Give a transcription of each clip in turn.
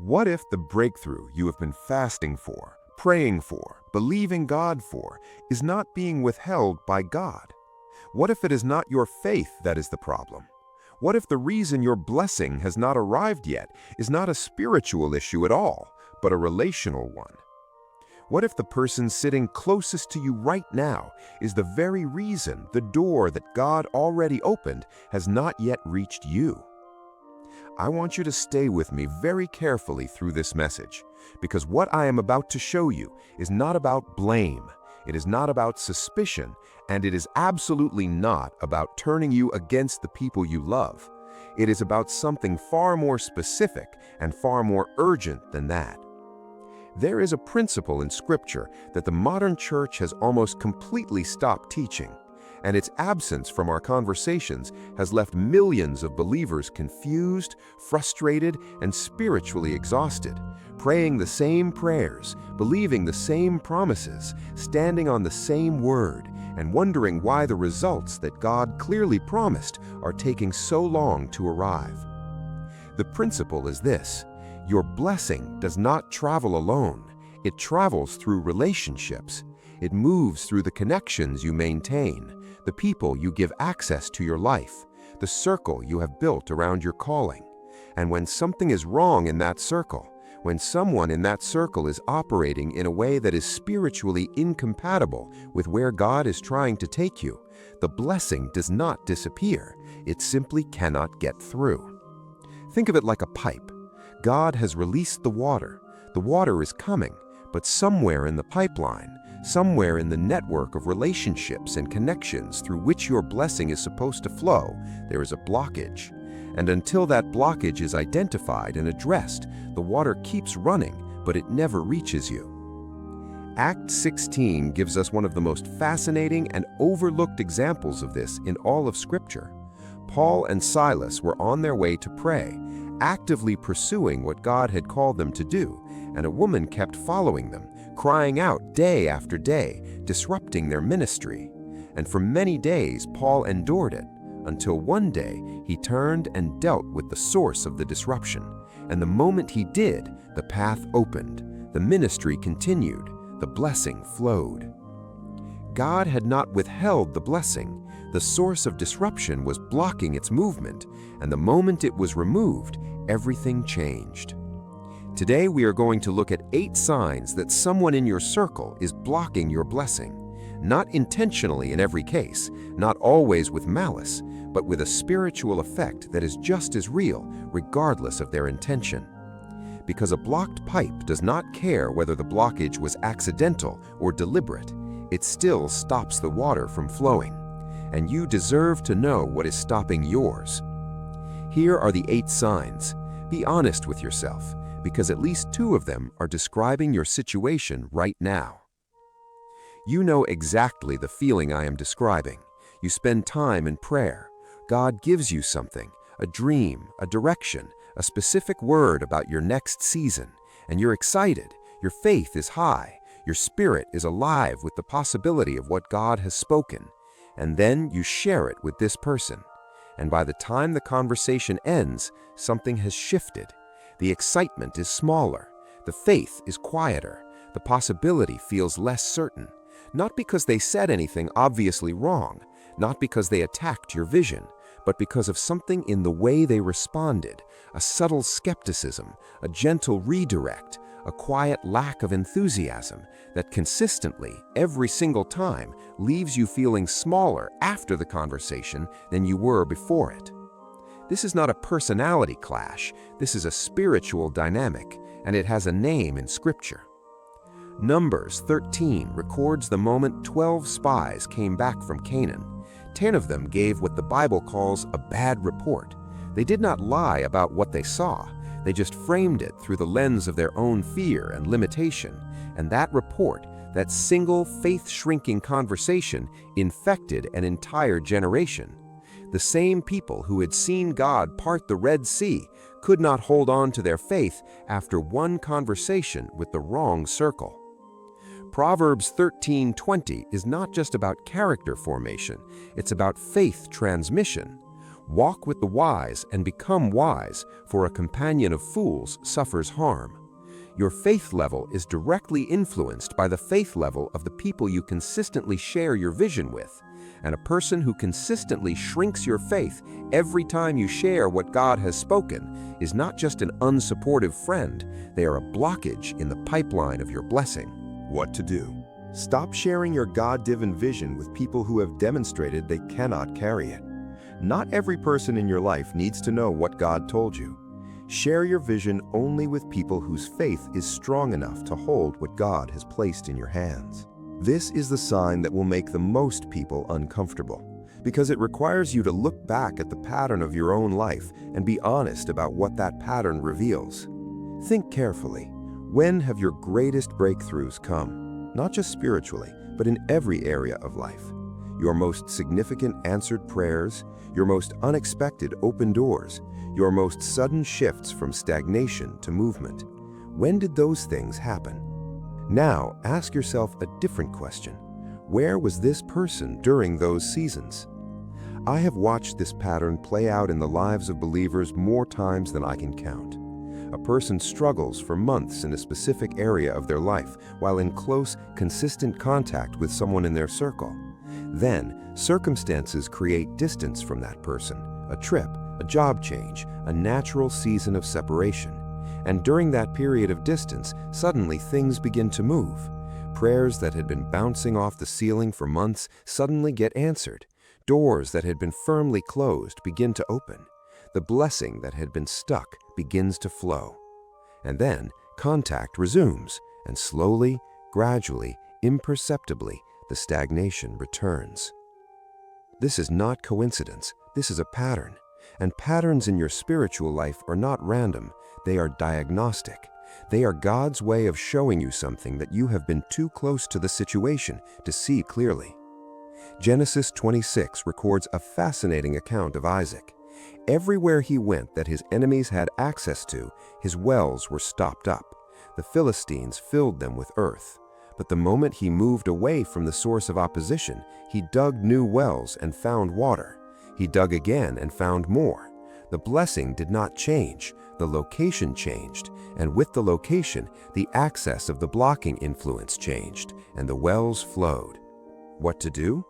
What if the breakthrough you have been fasting for, praying for, believing God for, is not being withheld by God? What if it is not your faith that is the problem? What if the reason your blessing has not arrived yet is not a spiritual issue at all, but a relational one? What if the person sitting closest to you right now is the very reason the door that God already opened has not yet reached you? I want you to stay with me very carefully through this message, because what I am about to show you is not about blame, it is not about suspicion, and it is absolutely not about turning you against the people you love. It is about something far more specific and far more urgent than that. There is a principle in Scripture that the modern church has almost completely stopped teaching, and its absence from our conversations has left millions of believers confused, frustrated, and spiritually exhausted, praying the same prayers, believing the same promises, standing on the same word, and wondering why the results that God clearly promised are taking so long to arrive. The principle is this: your blessing does not travel alone. It travels through relationships. It moves through the connections you maintain, the people you give access to your life, the circle you have built around your calling. And when something is wrong in that circle, when someone in that circle is operating in a way that is spiritually incompatible with where God is trying to take you, the blessing does not disappear. It simply cannot get through. Think of it like a pipe. God has released the water. The water is coming, but somewhere in the pipeline, somewhere in the network of relationships and connections through which your blessing is supposed to flow, there is a blockage. And until that blockage is identified and addressed, the water keeps running, but it never reaches you. Acts 16 gives us one of the most fascinating and overlooked examples of this in all of Scripture. Paul and Silas were on their way to pray, actively pursuing what God had called them to do, and a woman kept following them, crying out day after day, disrupting their ministry. And for many days Paul endured it, until one day he turned and dealt with the source of the disruption. And the moment he did, the path opened, the ministry continued, the blessing flowed. God had not withheld the blessing. The source of disruption was blocking its movement, and the moment it was removed, everything changed. Today we are going to look at 8 signs that someone in your circle is blocking your blessing. Not intentionally in every case, not always with malice, but with a spiritual effect that is just as real, regardless of their intention. Because a blocked pipe does not care whether the blockage was accidental or deliberate, it still stops the water from flowing. And you deserve to know what is stopping yours. Here are the 8 signs. Be honest with yourself, because at least 2 of them are describing your situation right now. You know exactly the feeling I am describing. You spend time in prayer. God gives you something, a dream, a direction, a specific word about your next season, and you're excited. Your faith is high. Your spirit is alive with the possibility of what God has spoken. And then you share it with this person. And by the time the conversation ends, something has shifted. The excitement is smaller. The faith is quieter. The possibility feels less certain. Not because they said anything obviously wrong, not because they attacked your vision, but because of something in the way they responded, a subtle skepticism, a gentle redirect, a quiet lack of enthusiasm that consistently, every single time, leaves you feeling smaller after the conversation than you were before it. This is not a personality clash, this is a spiritual dynamic, and it has a name in Scripture. Numbers 13 records the moment 12 spies came back from Canaan. 10 of them gave what the Bible calls a bad report. They did not lie about what they saw. They just framed it through the lens of their own fear and limitation. And that report, that single faith-shrinking conversation, infected an entire generation. The same people who had seen God part the Red Sea could not hold on to their faith after one conversation with the wrong circle. Proverbs 13:20 is not just about character formation, it's about faith transmission. Walk with the wise and become wise, for a companion of fools suffers harm. Your faith level is directly influenced by the faith level of the people you consistently share your vision with. And a person who consistently shrinks your faith every time you share what God has spoken is not just an unsupportive friend, they are a blockage in the pipeline of your blessing. What to do? Stop sharing your God-given vision with people who have demonstrated they cannot carry it. Not every person in your life needs to know what God told you. Share your vision only with people whose faith is strong enough to hold what God has placed in your hands. This is the sign that will make the most people uncomfortable, because it requires you to look back at the pattern of your own life and be honest about what that pattern reveals. Think carefully. When have your greatest breakthroughs come? Not just spiritually, but in every area of life. Your most significant answered prayers, your most unexpected open doors, your most sudden shifts from stagnation to movement. When did those things happen? Now, ask yourself a different question. Where was this person during those seasons? I have watched this pattern play out in the lives of believers more times than I can count. A person struggles for months in a specific area of their life while in close, consistent contact with someone in their circle. Then, circumstances create distance from that person, a trip, a job change, a natural season of separation. And during that period of distance, suddenly things begin to move. Prayers that had been bouncing off the ceiling for months suddenly get answered. Doors that had been firmly closed begin to open. The blessing that had been stuck begins to flow. And then contact resumes, and slowly, gradually, imperceptibly, the stagnation returns. This is not coincidence, this is a pattern. And patterns in your spiritual life are not random, they are diagnostic. They are God's way of showing you something that you have been too close to the situation to see clearly. Genesis 26 records a fascinating account of Isaac. Everywhere he went that his enemies had access to, his wells were stopped up. The Philistines filled them with earth. But the moment he moved away from the source of opposition, he dug new wells and found water. He dug again and found more. The blessing did not change, the location changed, and with the location, the access of the blocking influence changed, and the wells flowed. What to do?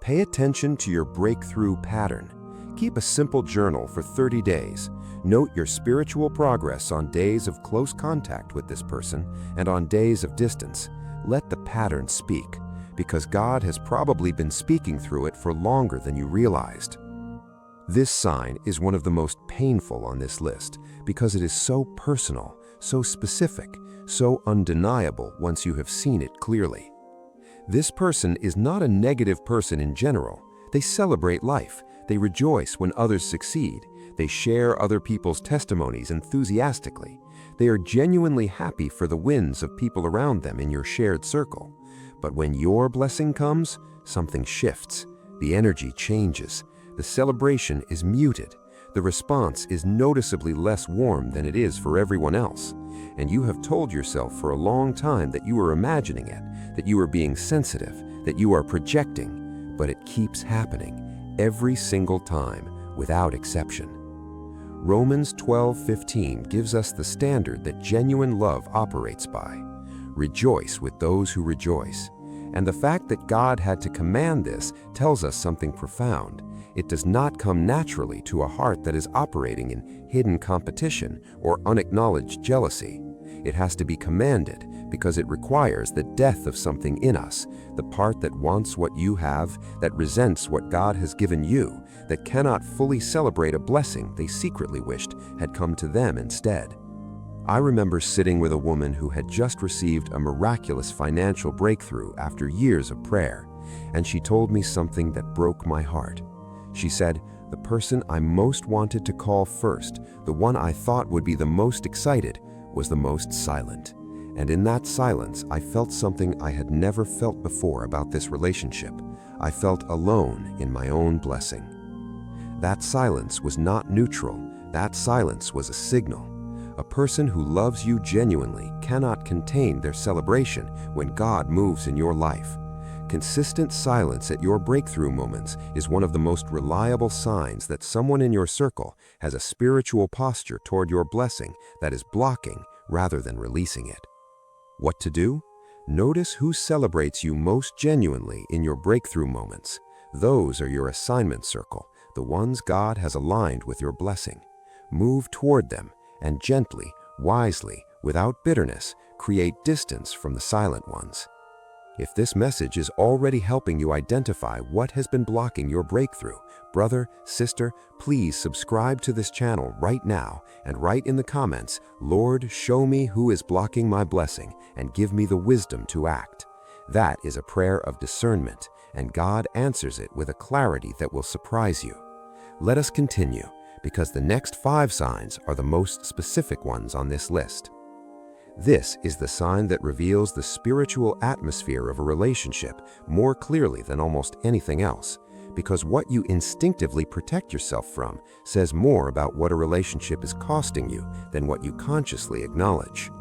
Pay attention to your breakthrough pattern. Keep a simple journal for 30 days. Note your spiritual progress on days of close contact with this person and on days of distance. Let the pattern speak, because God has probably been speaking through it for longer than you realized. This sign is one of the most painful on this list because it is so personal, so specific, so undeniable once you have seen it clearly. This person is not a negative person in general. They celebrate life. They rejoice when others succeed. They share other people's testimonies enthusiastically. They are genuinely happy for the wins of people around them in your shared circle. But when your blessing comes, something shifts. The energy changes. The celebration is muted. The response is noticeably less warm than it is for everyone else. And you have told yourself for a long time that you are imagining it, that you are being sensitive, that you are projecting. But it keeps happening, every single time, without exception. Romans 12:15 gives us the standard that genuine love operates by. Rejoice with those who rejoice. And the fact that God had to command this tells us something profound. It does not come naturally to a heart that is operating in hidden competition or unacknowledged jealousy. It has to be commanded because it requires the death of something in us, the part that wants what you have, that resents what God has given you, that cannot fully celebrate a blessing they secretly wished had come to them instead. I remember sitting with a woman who had just received a miraculous financial breakthrough after years of prayer, and she told me something that broke my heart. She said, "The person I most wanted to call first, the one I thought would be the most excited, was the most silent. And in that silence, I felt something I had never felt before about this relationship. I felt alone in my own blessing." That silence was not neutral. That silence was a signal. A person who loves you genuinely cannot contain their celebration when God moves in your life. Consistent silence at your breakthrough moments is one of the most reliable signs that someone in your circle has a spiritual posture toward your blessing that is blocking rather than releasing it. What to do? Notice who celebrates you most genuinely in your breakthrough moments. Those are your assignment circle, the ones God has aligned with your blessing. Move toward them and gently, wisely, without bitterness, create distance from the silent ones. If this message is already helping you identify what has been blocking your breakthrough, brother, sister, please subscribe to this channel right now and write in the comments, "Lord, show me who is blocking my blessing and give me the wisdom to act." That is a prayer of discernment, and God answers it with a clarity that will surprise you. Let us continue, because the next 5 signs are the most specific ones on this list. This is the sign that reveals the spiritual atmosphere of a relationship more clearly than almost anything else, because what you instinctively protect yourself from says more about what a relationship is costing you than what you consciously acknowledge.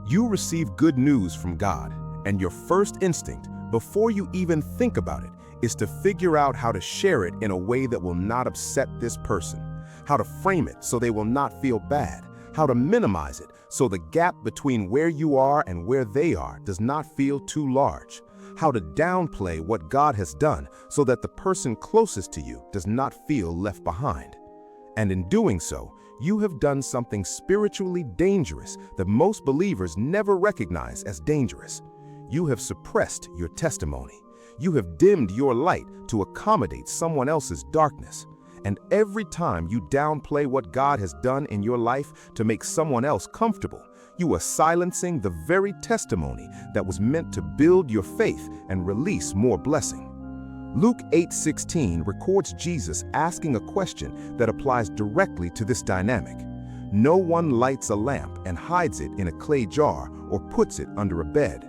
You receive good news from God, and your first instinct, before you even think about it, is to figure out how to share it in a way that will not upset this person, how to frame it so they will not feel bad, how to minimize it so the gap between where you are and where they are does not feel too large, how to downplay what God has done so that the person closest to you does not feel left behind. And in doing so, you have done something spiritually dangerous that most believers never recognize as dangerous. You have suppressed your testimony. You have dimmed your light to accommodate someone else's darkness. And every time you downplay what God has done in your life to make someone else comfortable, you are silencing the very testimony that was meant to build your faith and release more blessing. Luke 8:16 records Jesus asking a question that applies directly to this dynamic. No one lights a lamp and hides it in a clay jar or puts it under a bed.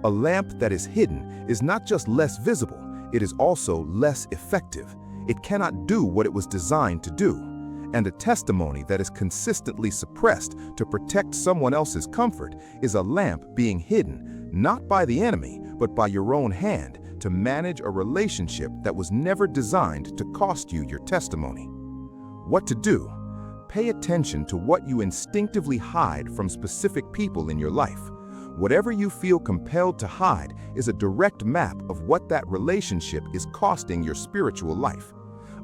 A lamp that is hidden is not just less visible, it is also less effective. It cannot do what it was designed to do. And a testimony that is consistently suppressed to protect someone else's comfort is a lamp being hidden, not by the enemy, but by your own hand, to manage a relationship that was never designed to cost you your testimony. What to do? Pay attention to what you instinctively hide from specific people in your life. Whatever you feel compelled to hide is a direct map of what that relationship is costing your spiritual life.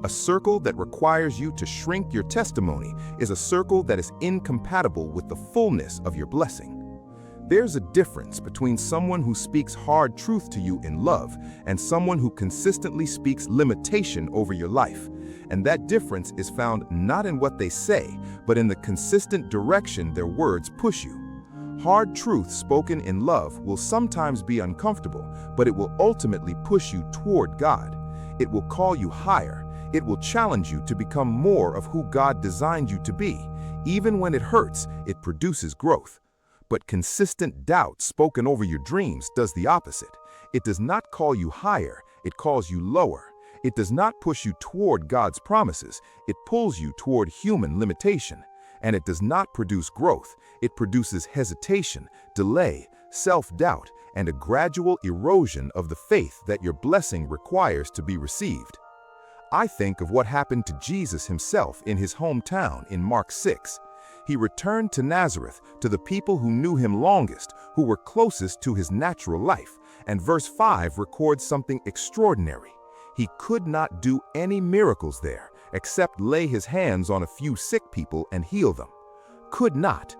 A circle that requires you to shrink your testimony is a circle that is incompatible with the fullness of your blessing. There's a difference between someone who speaks hard truth to you in love and someone who consistently speaks limitation over your life. And that difference is found not in what they say, but in the consistent direction their words push you. Hard truth spoken in love will sometimes be uncomfortable, but it will ultimately push you toward God. It will call you higher. It will challenge you to become more of who God designed you to be. Even when it hurts, it produces growth. But consistent doubt spoken over your dreams does the opposite. It does not call you higher, it calls you lower. It does not push you toward God's promises, it pulls you toward human limitation. And it does not produce growth, it produces hesitation, delay, self-doubt, and a gradual erosion of the faith that your blessing requires to be received. I think of what happened to Jesus himself in his hometown in Mark 6. He returned to Nazareth, to the people who knew him longest, who were closest to his natural life, and verse 5 records something extraordinary. He could not do any miracles there, except lay his hands on a few sick people and heal them. Could not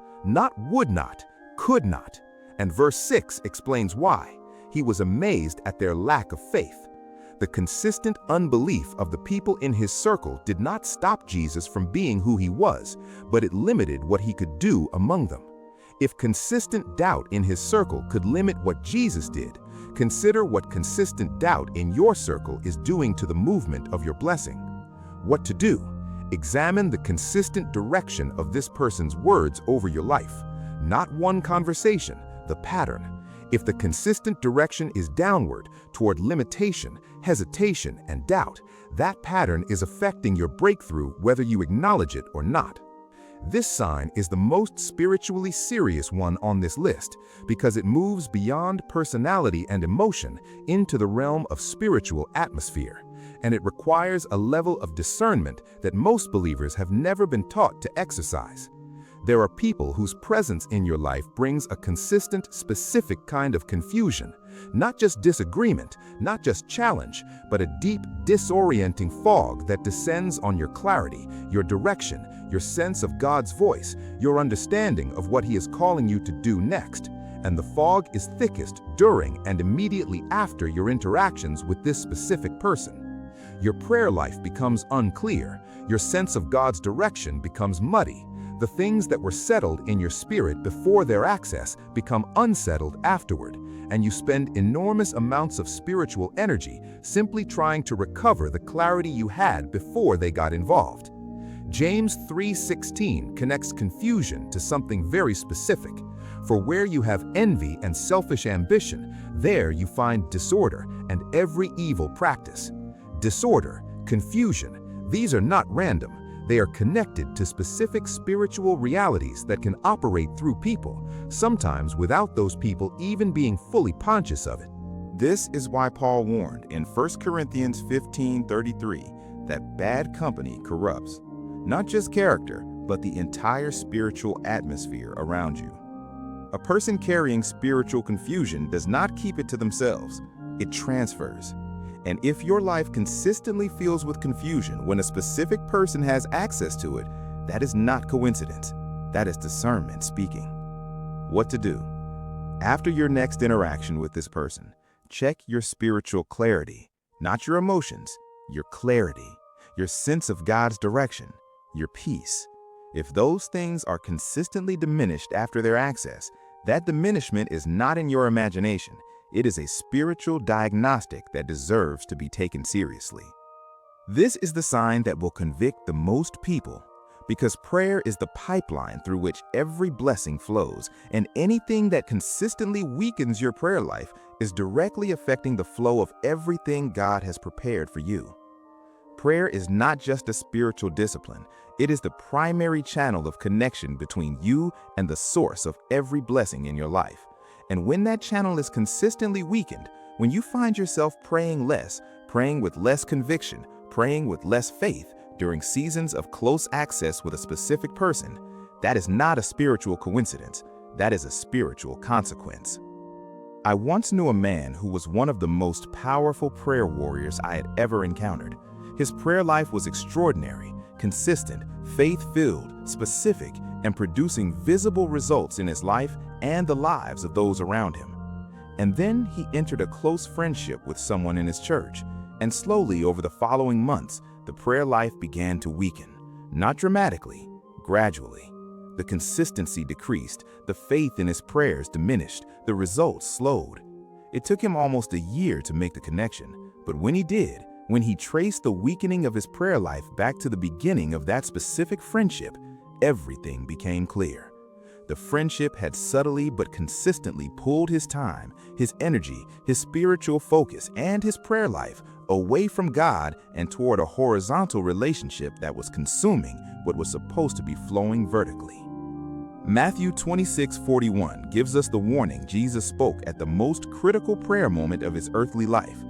would not, could not. And verse 6 explains why. He was amazed at their lack of faith. The consistent unbelief of the people in his circle did not stop Jesus from being who he was, but it limited what he could do among them. If consistent doubt in his circle could limit what Jesus did, consider what consistent doubt in your circle is doing to the movement of your blessing. What to do? Examine the consistent direction of this person's words over your life. Not one conversation, the pattern. If the consistent direction is downward toward limitation, hesitation, and doubt, that pattern is affecting your breakthrough whether you acknowledge it or not. This sign is the most spiritually serious one on this list because it moves beyond personality and emotion into the realm of spiritual atmosphere, and it requires a level of discernment that most believers have never been taught to exercise. There are people whose presence in your life brings a consistent, specific kind of confusion, not just disagreement, not just challenge, but a deep, disorienting fog that descends on your clarity, your direction, your sense of God's voice, your understanding of what He is calling you to do next. And the fog is thickest during and immediately after your interactions with this specific person. Your prayer life becomes unclear, your sense of God's direction becomes muddy. The things that were settled in your spirit before their access become unsettled afterward, and you spend enormous amounts of spiritual energy simply trying to recover the clarity you had before they got involved. James 3:16 connects confusion to something very specific. For where you have envy and selfish ambition, there you find disorder and every evil practice. Disorder, confusion, these are not random. They are connected to specific spiritual realities that can operate through people, sometimes without those people even being fully conscious of it. This is why Paul warned in 1 Corinthians 15:33 that bad company corrupts not just character, but the entire spiritual atmosphere around you. A person carrying spiritual confusion does not keep it to themselves, it transfers. And if your life consistently fills with confusion when a specific person has access to it, that is not coincidence. That is discernment speaking. What to do? After your next interaction with this person, check your spiritual clarity, not your emotions, your clarity, your sense of God's direction, your peace. If those things are consistently diminished after their access, that diminishment is not in your imagination. It is a spiritual diagnostic that deserves to be taken seriously. This is the sign that will convict the most people, because prayer is the pipeline through which every blessing flows, and anything that consistently weakens your prayer life is directly affecting the flow of everything God has prepared for you. Prayer is not just a spiritual discipline, it is the primary channel of connection between you and the source of every blessing in your life. And when that channel is consistently weakened, when you find yourself praying less, praying with less conviction, praying with less faith during seasons of close access with a specific person, that is not a spiritual coincidence. That is a spiritual consequence. I once knew a man who was one of the most powerful prayer warriors I had ever encountered. His prayer life was extraordinary, consistent, faith-filled, specific, and producing visible results in his life and the lives of those around him. And then he entered a close friendship with someone in his church, and slowly over the following months, the prayer life began to weaken. Not dramatically, gradually. The consistency decreased, the faith in his prayers diminished, the results slowed. It took him almost a year to make the connection, but when he did, when he traced the weakening of his prayer life back to the beginning of that specific friendship, everything became clear. The friendship had subtly but consistently pulled his time, his energy, his spiritual focus, and his prayer life away from God and toward a horizontal relationship that was consuming what was supposed to be flowing vertically. Matthew 26:41 gives us the warning Jesus spoke at the most critical prayer moment of his earthly life.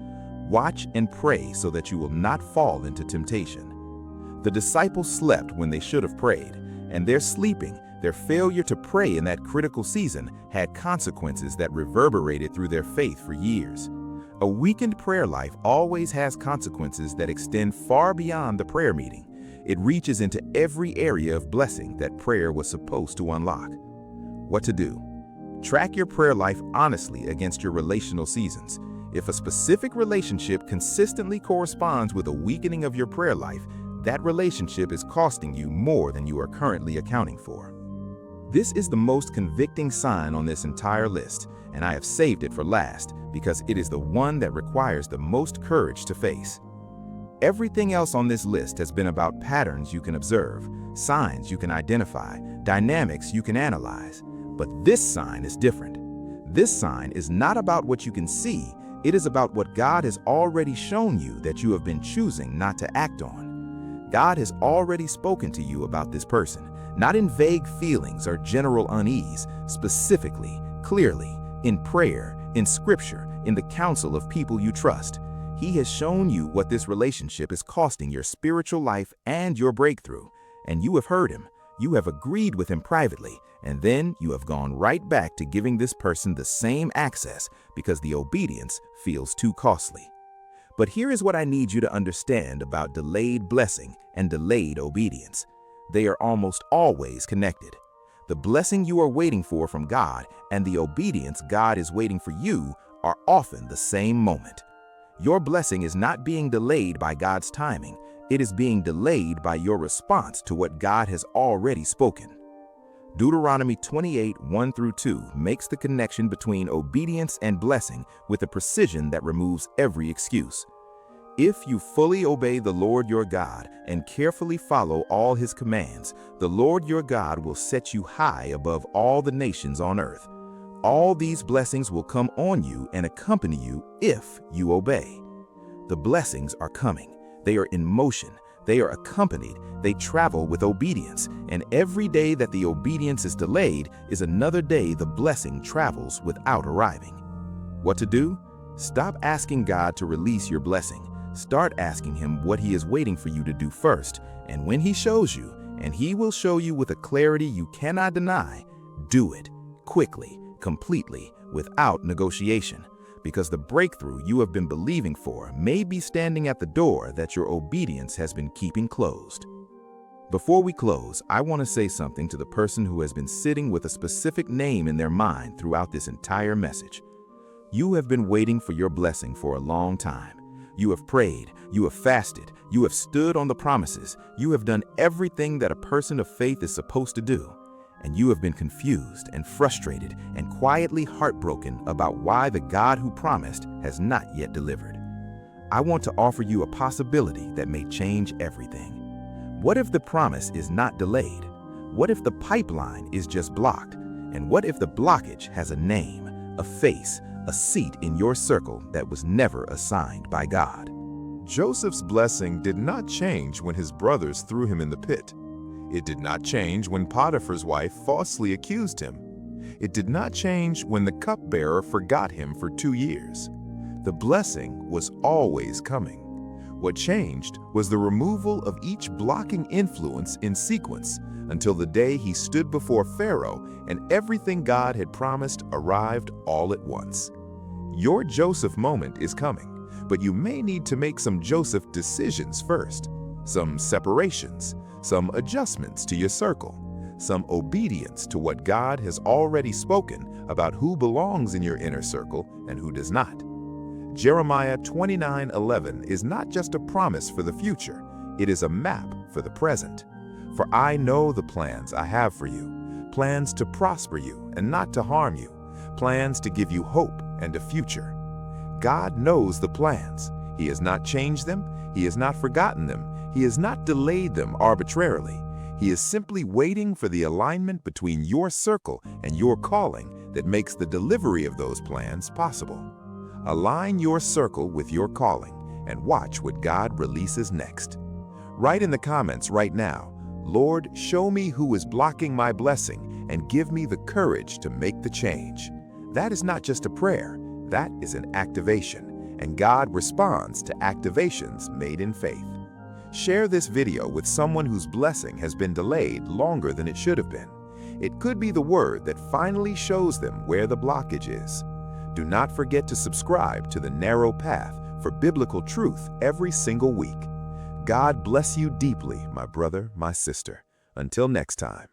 Watch and pray so that you will not fall into temptation. The disciples slept when they should have prayed, and their sleeping, their failure to pray in that critical season, had consequences that reverberated through their faith for years. A weakened prayer life always has consequences that extend far beyond the prayer meeting. It reaches into every area of blessing that prayer was supposed to unlock. What to do? Track your prayer life honestly against your relational seasons. If a specific relationship consistently corresponds with a weakening of your prayer life, that relationship is costing you more than you are currently accounting for. This is the most convicting sign on this entire list, and I have saved it for last because it is the one that requires the most courage to face. Everything else on this list has been about patterns you can observe, signs you can identify, dynamics you can analyze. But this sign is different. This sign is not about what you can see, it is about what God has already shown you that you have been choosing not to act on. God has already spoken to you about this person, not in vague feelings or general unease, specifically, clearly, in prayer, in scripture, in the counsel of people you trust. He has shown you what this relationship is costing your spiritual life and your breakthrough, and you have heard him. You have agreed with him privately, and then you have gone right back to giving this person the same access because the obedience feels too costly. But here is what I need you to understand about delayed blessing and delayed obedience. They are almost always connected. The blessing you are waiting for from God and the obedience God is waiting for you are often the same moment. Your blessing is not being delayed by God's timing. It is being delayed by your response to what God has already spoken. Deuteronomy 28:1-2 makes the connection between obedience and blessing with a precision that removes every excuse. If you fully obey the Lord your God and carefully follow all his commands, the Lord your God will set you high above all the nations on earth. All these blessings will come on you and accompany you if you obey. The blessings are coming. They are in motion. They are accompanied. They travel with obedience. And every day that the obedience is delayed is another day the blessing travels without arriving. What to do? Stop asking God to release your blessing. Start asking him what he is waiting for you to do first. And when he shows you, and he will show you with a clarity you cannot deny, do it quickly, completely, without negotiation. Because the breakthrough you have been believing for may be standing at the door that your obedience has been keeping closed. Before we close, I want to say something to the person who has been sitting with a specific name in their mind throughout this entire message. You have been waiting for your blessing for a long time. You have prayed, you have fasted, you have stood on the promises, you have done everything that a person of faith is supposed to do. And you have been confused and frustrated and quietly heartbroken about why the God who promised has not yet delivered. I want to offer you a possibility that may change everything. What if the promise is not delayed? What if the pipeline is just blocked? And what if the blockage has a name, a face, a seat in your circle that was never assigned by God? Joseph's blessing did not change when his brothers threw him in the pit. It did not change when Potiphar's wife falsely accused him. It did not change when the cupbearer forgot him for 2 years. The blessing was always coming. What changed was the removal of each blocking influence in sequence until the day he stood before Pharaoh and everything God had promised arrived all at once. Your Joseph moment is coming, but you may need to make some Joseph decisions first, some separations, some adjustments to your circle, some obedience to what God has already spoken about who belongs in your inner circle and who does not. Jeremiah 29:11 is not just a promise for the future, it is a map for the present. For I know the plans I have for you, plans to prosper you and not to harm you, plans to give you hope and a future. God knows the plans. He has not changed them. He has not forgotten them. He has not delayed them arbitrarily. He is simply waiting for the alignment between your circle and your calling that makes the delivery of those plans possible. Align your circle with your calling and watch what God releases next. Write in the comments right now, Lord, show me who is blocking my blessing and give me the courage to make the change. That is not just a prayer, that is an activation, and God responds to activations made in faith. Share this video with someone whose blessing has been delayed longer than it should have been. It could be the word that finally shows them where the blockage is. Do not forget to subscribe to The Narrow Path for biblical truth every single week. God bless you deeply, my brother, my sister. Until next time.